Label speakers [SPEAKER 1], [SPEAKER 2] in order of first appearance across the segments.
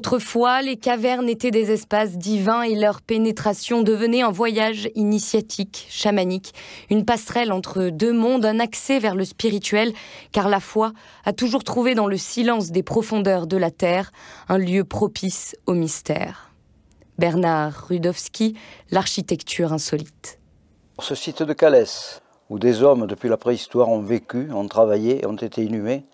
[SPEAKER 1] Autrefois, les cavernes étaient des espaces divins et leur pénétration devenait un voyage initiatique, chamanique, une passerelle entre deux mondes, un accès vers le spirituel, car la foi a toujours trouvé dans le silence des profondeurs de la terre un lieu propice au mystère. Bernard Rudowski, l'architecture insolite.
[SPEAKER 2] Ce site de Calès, où des hommes depuis la préhistoire ont vécu, ont travaillé, ont été inhumés,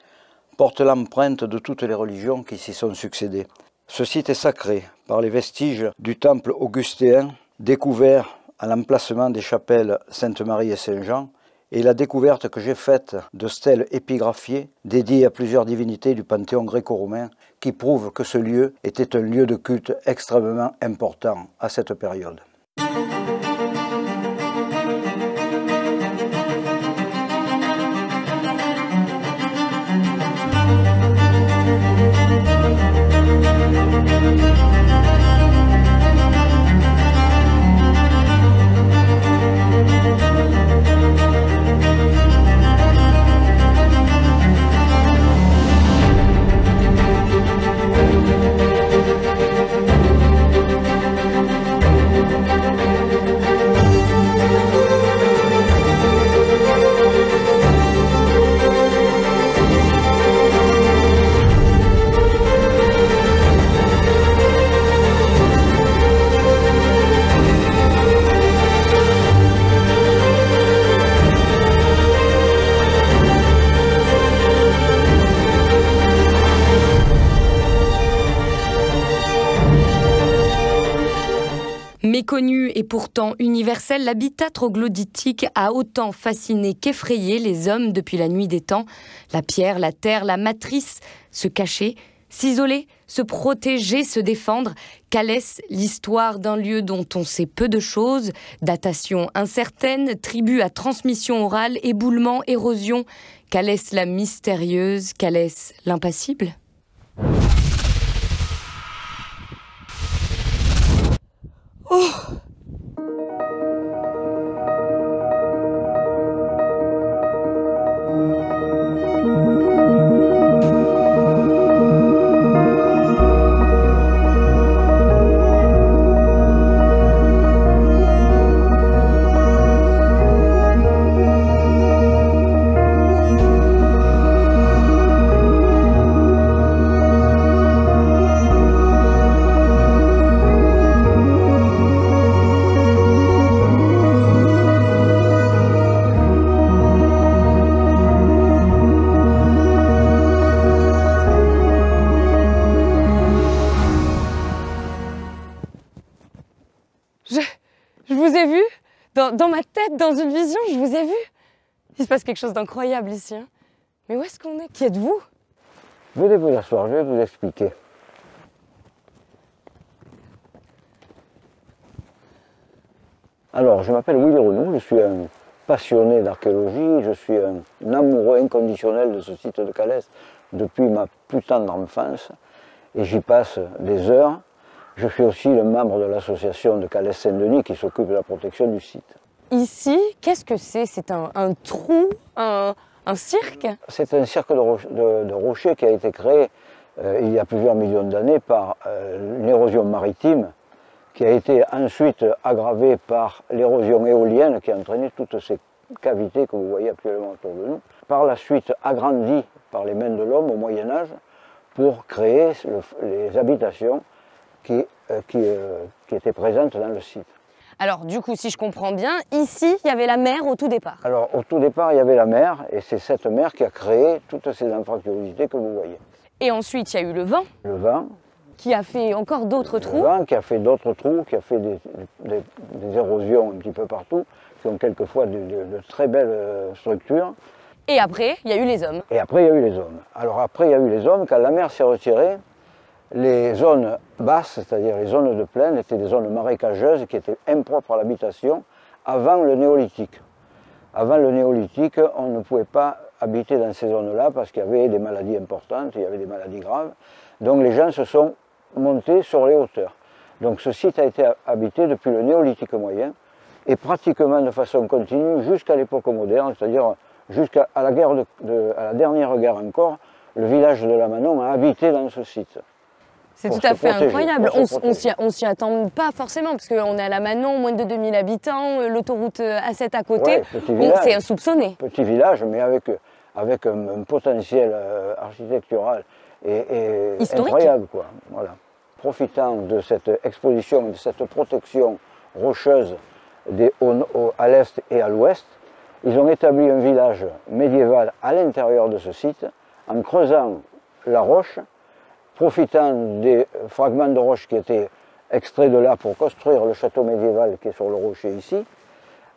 [SPEAKER 2] porte l'empreinte de toutes les religions qui s'y sont succédées. Ce site est sacré par les vestiges du temple augustéen, découvert à l'emplacement des chapelles Sainte-Marie et Saint-Jean, et la découverte que j'ai faite de stèles épigraphiées dédiées à plusieurs divinités du panthéon gréco-romain qui prouvent que ce lieu était un lieu de culte extrêmement important à cette période.
[SPEAKER 1] Méconnu et pourtant universel, l'habitat troglodytique a autant fasciné qu'effrayé les hommes depuis la nuit des temps. La pierre, la terre, la matrice, se cacher, s'isoler, se protéger, se défendre. Calès, l'histoire d'un lieu dont on sait peu de choses, datation incertaine, tribu à transmission orale, éboulement, érosion. Calès la mystérieuse, Calès l'impassible. Oh!
[SPEAKER 3] Je vous ai vu, dans ma tête, dans une vision, je vous ai vu. Il se passe quelque chose d'incroyable ici. Hein. Mais où est-ce qu'on est? Qui êtes-vous?
[SPEAKER 2] Venez vous asseoir, je vais vous expliquer. Alors, je m'appelle Willy Renaud, je suis un passionné d'archéologie, je suis un amoureux inconditionnel de ce site de Calès depuis ma plus tendre enfance, et j'y passe des heures. Je suis aussi le membre de l'association de Calès-Saint-Denis qui s'occupe de la protection du site.
[SPEAKER 3] Ici, qu'est-ce que c'est? C'est un trou, un cirque?
[SPEAKER 2] C'est un cirque de rochers qui a été créé il y a plusieurs millions d'années par une érosion maritime qui a été ensuite aggravée par l'érosion éolienne qui a entraîné toutes ces cavités que vous voyez actuellement autour de nous. Par la suite agrandie par les mains de l'homme au Moyen-Âge pour créer les habitations qui étaient présentes dans le site.
[SPEAKER 3] Alors du coup, si je comprends bien, ici, il y avait la mer au tout départ.
[SPEAKER 2] Alors au tout départ, il y avait la mer, et c'est cette mer qui a créé toutes ces anfractuosités que vous voyez.
[SPEAKER 3] Et ensuite, il y a eu le vent.
[SPEAKER 2] Le vent.
[SPEAKER 3] Qui a fait encore d'autres trous.
[SPEAKER 2] Le vent qui a fait d'autres trous, qui a fait des érosions un petit peu partout, qui ont quelquefois de très belles structures.
[SPEAKER 3] Et après, il y a eu les hommes.
[SPEAKER 2] Et après, il y a eu les hommes. Alors après, il y a eu les hommes, quand la mer s'est retirée, les zones basses, c'est-à-dire les zones de plaine, étaient des zones marécageuses qui étaient impropres à l'habitation avant le néolithique. Avant le néolithique, on ne pouvait pas habiter dans ces zones-là parce qu'il y avait des maladies importantes, il y avait des maladies graves. Donc les gens se sont montés sur les hauteurs. Donc ce site a été habité depuis le néolithique moyen et pratiquement de façon continue jusqu'à l'époque moderne, c'est-à-dire jusqu'à la dernière guerre encore, le village de la Manon a habité dans ce site.
[SPEAKER 3] C'est tout à fait incroyable. On s'y attend pas forcément, parce qu'on est à la Manon, moins de 2000 habitants, l'autoroute A7 à côté.
[SPEAKER 2] Ouais,
[SPEAKER 3] c'est insoupçonné.
[SPEAKER 2] Petit village, mais avec un potentiel architectural et incroyable, quoi. Voilà. Profitant de cette exposition, de cette protection rocheuse à l'est et à l'ouest, ils ont établi un village médiéval à l'intérieur de ce site, en creusant la roche, profitant des fragments de roche qui étaient extraits de là pour construire le château médiéval qui est sur le rocher ici,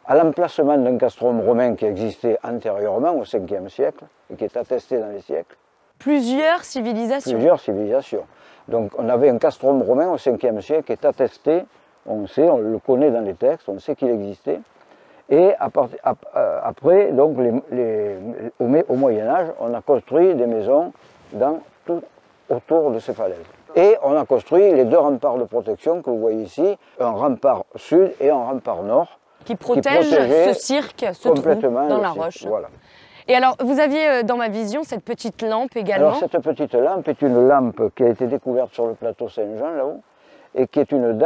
[SPEAKER 2] à l'emplacement d'un castrum romain qui existait antérieurement au 5e siècle et qui est attesté dans les siècles.
[SPEAKER 3] Plusieurs civilisations.
[SPEAKER 2] Plusieurs civilisations. Donc on avait un castrum romain au 5e siècle qui est attesté, on sait, on le connaît dans les textes, on sait qu'il existait. Et après, donc, au Moyen-Âge, on a construit des maisons tout autour de ces falaises. Et on a construit les deux remparts de protection que vous voyez ici, un rempart sud et un rempart nord.
[SPEAKER 3] Qui protègent ce cirque, ce trou dans la roche.
[SPEAKER 2] Voilà.
[SPEAKER 3] Et alors, vous aviez dans ma vision cette petite lampe également.
[SPEAKER 2] Alors, cette petite lampe est une lampe qui a été découverte sur le plateau Saint-Jean, là-haut, et qui est une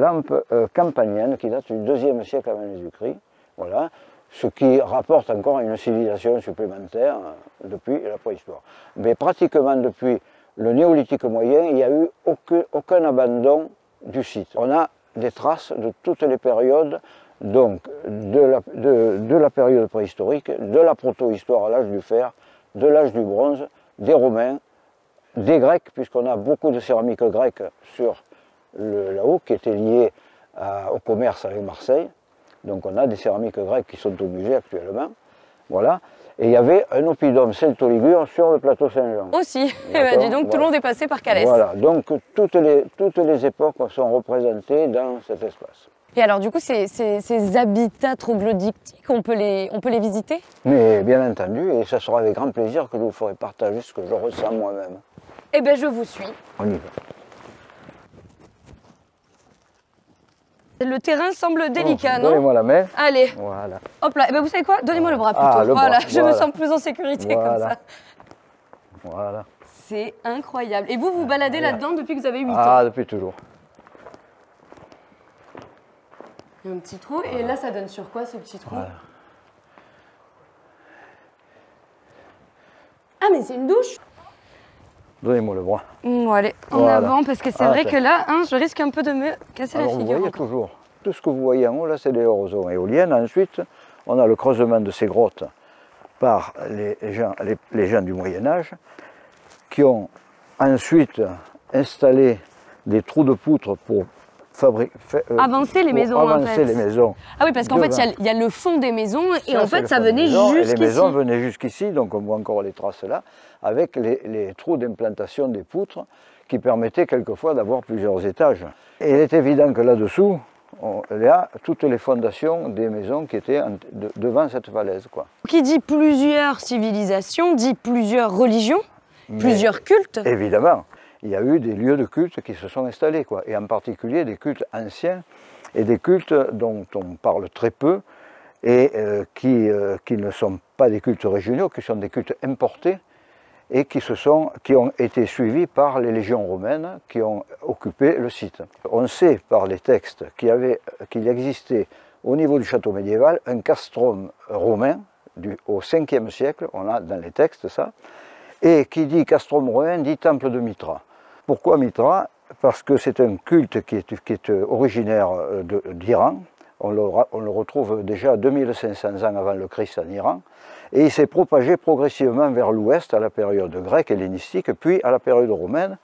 [SPEAKER 2] lampe campanienne qui date du 2e siècle avant Jésus-Christ. Voilà, ce qui rapporte encore à une civilisation supplémentaire depuis la préhistoire. Mais pratiquement depuis le néolithique moyen, il n'y a eu aucun abandon du site. On a des traces de toutes les périodes, donc de la période préhistorique, de la proto-histoire à l'âge du fer, de l'âge du bronze, des Romains, des Grecs, puisqu'on a beaucoup de céramiques grecques sur là-haut qui étaient liées au commerce avec Marseille. Donc on a des céramiques grecques qui sont au musée actuellement. Voilà. Et il y avait un oppidum celto-ligure sur le plateau Saint-Jean.
[SPEAKER 3] Aussi. Dis donc, tout le monde est passé par Calès.
[SPEAKER 2] Voilà. Donc toutes les époques sont représentées dans cet espace.
[SPEAKER 3] Et alors du coup, ces habitats troglodytiques, on peut les visiter?
[SPEAKER 2] Mais bien entendu, et ça sera avec grand plaisir que je vous ferai partager ce que je ressens moi-même.
[SPEAKER 3] Eh bien, je vous suis.
[SPEAKER 2] On y va.
[SPEAKER 3] Le terrain semble délicat, non?
[SPEAKER 2] Donnez-moi la main.
[SPEAKER 3] Allez.
[SPEAKER 2] Voilà.
[SPEAKER 3] Hop là. Eh ben, vous savez quoi? Donnez-moi le bras plutôt. Voilà. Je me sens plus en sécurité comme ça.
[SPEAKER 2] Voilà.
[SPEAKER 3] C'est incroyable. Et vous, vous baladez là-dedans depuis que vous avez 8 ans?
[SPEAKER 2] Ah, depuis toujours.
[SPEAKER 3] Il y a un petit trou. Et là, ça donne sur quoi, ce petit trou?
[SPEAKER 2] Voilà.
[SPEAKER 3] Ah, mais c'est une douche?
[SPEAKER 2] Donnez-moi le bras.
[SPEAKER 3] Bon, allez, en avant, parce que c'est vrai que là, je risque un peu de me casser la figure.
[SPEAKER 2] Vous voyez toujours, tout ce que vous voyez en haut, là, c'est des horizons éoliennes. Ensuite, on a le creusement de ces grottes par les gens du Moyen-Âge qui ont ensuite installé des trous de poutre pour
[SPEAKER 3] avancer les maisons, en fait.
[SPEAKER 2] Les maisons.
[SPEAKER 3] Ah oui, parce qu'en fait, il y a le fond des maisons et en fait, ça venait jusqu'ici.
[SPEAKER 2] Les maisons venaient jusqu'ici, donc on voit encore les traces là, avec les trous d'implantation des poutres qui permettaient quelquefois d'avoir plusieurs étages. Et il est évident que là-dessous, il y a toutes les fondations des maisons qui étaient devant cette falaise, quoi.
[SPEAKER 3] Qui dit plusieurs civilisations, dit plusieurs religions, plusieurs cultes.
[SPEAKER 2] Évidemment. Il y a eu des lieux de culte qui se sont installés, quoi, et en particulier des cultes anciens et des cultes dont on parle très peu et qui ne sont pas des cultes régionaux, qui sont des cultes importés et qui ont été suivis par les légions romaines qui ont occupé le site. On sait par les textes qu'il existait au niveau du château médiéval un castrum romain au 5e siècle, on a dans les textes ça, et qui dit castrum romain dit temple de Mitra. Pourquoi Mitra? Parce que c'est un culte qui est originaire d'Iran. On le retrouve déjà 2500 ans avant le Christ en Iran. Et il s'est propagé progressivement vers l'ouest à la période grecque hellénistique, puis à la période romaine.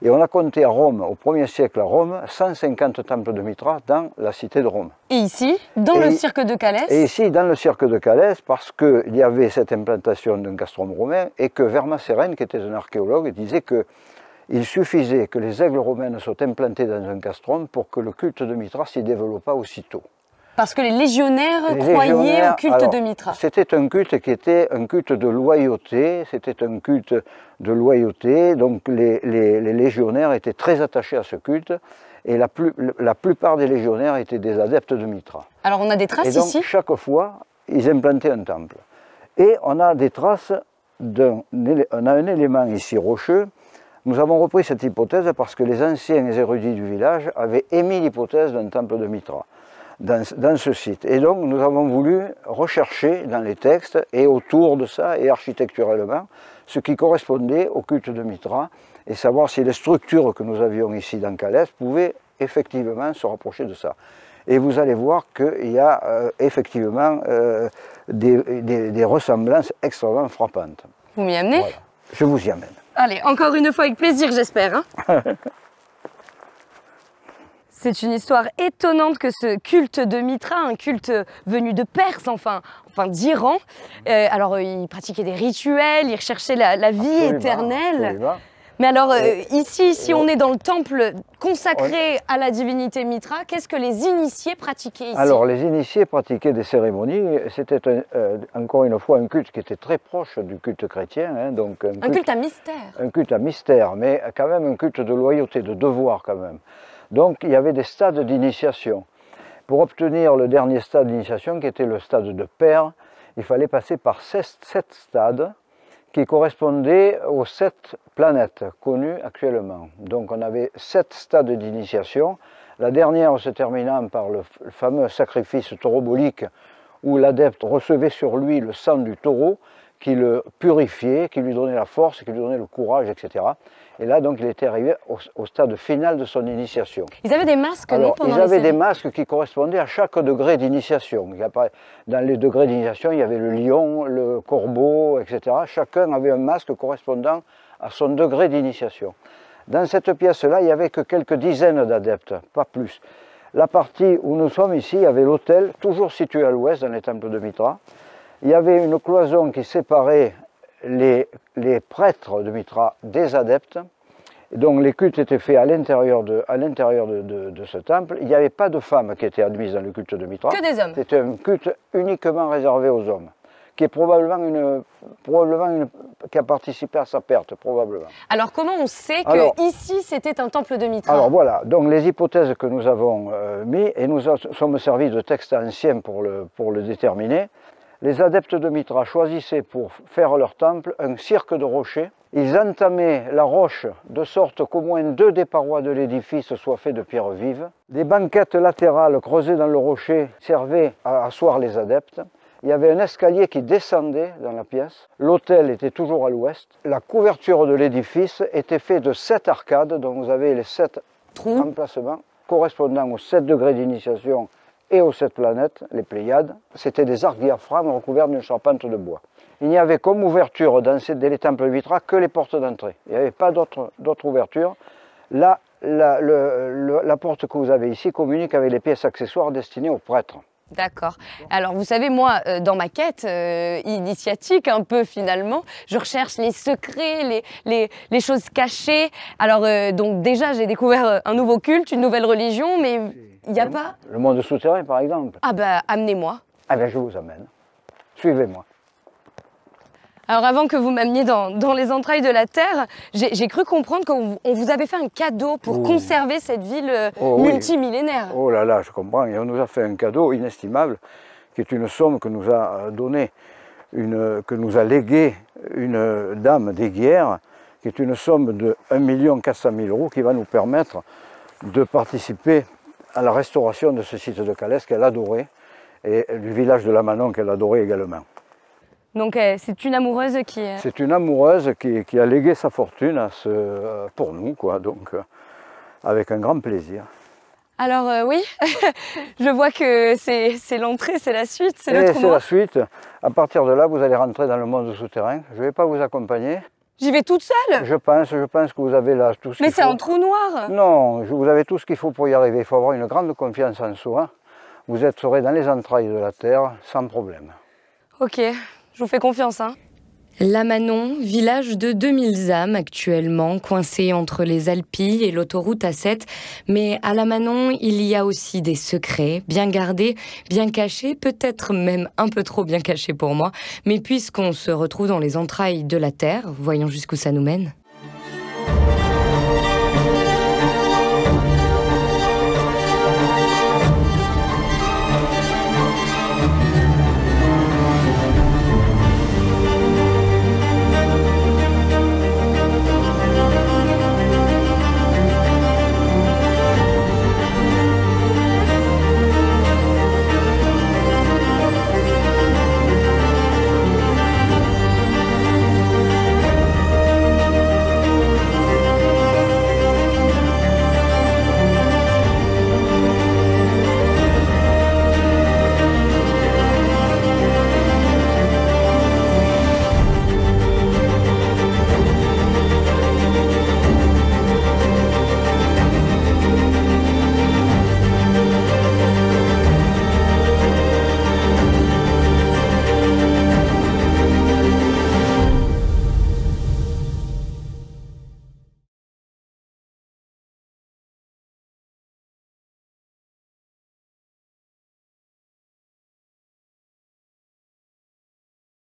[SPEAKER 2] Et on a compté à Rome, au 1er siècle à Rome, 150 temples de Mitra dans la cité de Rome.
[SPEAKER 3] Et ici, dans le cirque de Calès?
[SPEAKER 2] Et ici, dans le cirque de Calès, parce qu'il y avait cette implantation d'un castrum romain et que Vermaseren, qui était un archéologue, disait qu'il suffisait que les aigles romaines soient implantés dans un castrum pour que le culte de Mitra s'y développât aussitôt. Parce que les légionnaires croyaient au culte de Mitra. C'était un culte qui était un culte de loyauté, donc les légionnaires étaient très attachés à ce culte, et la plupart des légionnaires étaient des adeptes de Mitra.
[SPEAKER 3] Alors on a des traces ici?
[SPEAKER 2] Chaque fois, ils implantaient un temple. Et on a des traces on a un élément ici rocheux, Nous avons repris cette hypothèse parce que les anciens érudits du village avaient émis l'hypothèse d'un temple de Mitra dans ce site. Et donc nous avons voulu rechercher dans les textes et autour de ça et architecturellement ce qui correspondait au culte de Mitra et savoir si les structures que nous avions ici dans Calès pouvaient effectivement se rapprocher de ça. Et vous allez voir qu'il y a effectivement des ressemblances extrêmement frappantes.
[SPEAKER 3] Vous m'y amenez?
[SPEAKER 2] Voilà. Je vous y amène.
[SPEAKER 3] Allez, encore une fois avec plaisir, j'espère. Hein. C'est une histoire étonnante que ce culte de Mitra, un culte venu de Perse, enfin d'Iran. Alors, ils pratiquaient des rituels, ils recherchaient la vie éternelle.
[SPEAKER 2] Absolument.
[SPEAKER 3] Mais alors, ici, on est dans le temple consacré à la divinité Mitra. Qu'est-ce que les initiés pratiquaient ici?
[SPEAKER 2] Alors, les initiés pratiquaient des cérémonies. C'était encore une fois un culte qui était très proche du culte chrétien. Hein, donc
[SPEAKER 3] un culte à mystère.
[SPEAKER 2] Un culte à mystère, mais quand même un culte de loyauté, de devoir quand même. Donc, il y avait des stades d'initiation. Pour obtenir le dernier stade d'initiation, qui était le stade de père, il fallait passer par 7 stades qui correspondaient aux 7 planètes connues actuellement. Donc on avait 7 stades d'initiation, la dernière se terminant par le fameux sacrifice taurobolique où l'adepte recevait sur lui le sang du taureau qui le purifiait, qui lui donnait la force, qui lui donnait le courage, etc. Et là, donc, il était arrivé au stade final de son initiation.
[SPEAKER 3] Ils avaient des masques, non, pendant
[SPEAKER 2] ils avaient des masques qui correspondaient à chaque degré d'initiation. Dans les degrés d'initiation, il y avait le lion, le corbeau, etc. Chacun avait un masque correspondant à son degré d'initiation. Dans cette pièce-là, il n'y avait que quelques dizaines d'adeptes, pas plus. La partie où nous sommes ici, il y avait l'autel, toujours situé à l'ouest, dans les temples de Mitra. Il y avait une cloison qui séparait les prêtres de Mitra des adeptes. Et donc les cultes étaient faits à l'intérieur de ce temple. Il n'y avait pas de femmes qui étaient admises dans le culte de Mitra.
[SPEAKER 3] Que des hommes.
[SPEAKER 2] C'était un culte uniquement réservé aux hommes, qui est probablement qui a participé à sa perte, probablement.
[SPEAKER 3] Alors comment on sait que ici c'était un temple de Mitra?
[SPEAKER 2] Alors voilà, donc les hypothèses que nous avons mises, et nous sommes servis de textes anciens pour le déterminer. Les adeptes de Mitra choisissaient pour faire leur temple un cirque de rochers. Ils entamaient la roche de sorte qu'au moins 2 des parois de l'édifice soient faites de pierres vives. Des banquettes latérales creusées dans le rocher servaient à asseoir les adeptes. Il y avait un escalier qui descendait dans la pièce. L'autel était toujours à l'ouest. La couverture de l'édifice était faite de 7 arcades, dont vous avez les 7 emplacements correspondant aux 7 degrés d'initiation et aux 7 planètes, les Pléiades. C'était des arcs diaphragmes recouverts d'une charpente de bois. Il n'y avait comme ouverture dans les temples de Mitra que les portes d'entrée. Il n'y avait pas d'autre ouverture. Là, la porte que vous avez ici communique avec les pièces accessoires destinées aux prêtres.
[SPEAKER 3] D'accord. Alors vous savez, moi, dans ma quête initiatique un peu finalement, je recherche les secrets, les choses cachées. Alors donc déjà j'ai découvert un nouveau culte, une nouvelle religion, mais il n'y a pas...
[SPEAKER 2] Le monde souterrain par exemple.
[SPEAKER 3] Ah bah amenez-moi.
[SPEAKER 2] Ah ben je vous amène. Suivez-moi.
[SPEAKER 3] Alors avant que vous m'ameniez dans les entrailles de la Terre, j'ai cru comprendre qu'on vous avait fait un cadeau pour conserver cette ville multimillénaire.
[SPEAKER 2] Oh là là, je comprends. Et on nous a fait un cadeau inestimable, qui est une somme que nous a donnée, que nous a léguée une dame d'Aiguière, qui est une somme de 1 400 000 € qui va nous permettre de participer à la restauration de ce site de Calès qu'elle adorait et du village de Lamanon qu'elle adorait également.
[SPEAKER 3] Donc c'est une amoureuse qui...
[SPEAKER 2] C'est une amoureuse qui a légué sa fortune pour nous, quoi, donc avec un grand plaisir.
[SPEAKER 3] Alors oui, je vois que c'est l'entrée, c'est la suite, c'est le trou noir.
[SPEAKER 2] C'est la suite. À partir de là, vous allez rentrer dans le monde souterrain. Je ne vais pas vous accompagner.
[SPEAKER 3] J'y vais toute seule?
[SPEAKER 2] Je pense que vous avez là tout ce qu'il faut.
[SPEAKER 3] Mais c'est un trou noir.
[SPEAKER 2] Non, vous avez tout ce qu'il faut pour y arriver. Il faut avoir une grande confiance en soi. Vous serez dans les entrailles de la terre sans problème.
[SPEAKER 3] Ok, je vous fais confiance, hein.
[SPEAKER 1] Lamanon, village de 2000 âmes actuellement, coincé entre les Alpilles et l'autoroute A7. Mais à Lamanon, il y a aussi des secrets, bien gardés, bien cachés, peut-être même un peu trop bien cachés pour moi. Mais puisqu'on se retrouve dans les entrailles de la terre, voyons jusqu'où ça nous mène.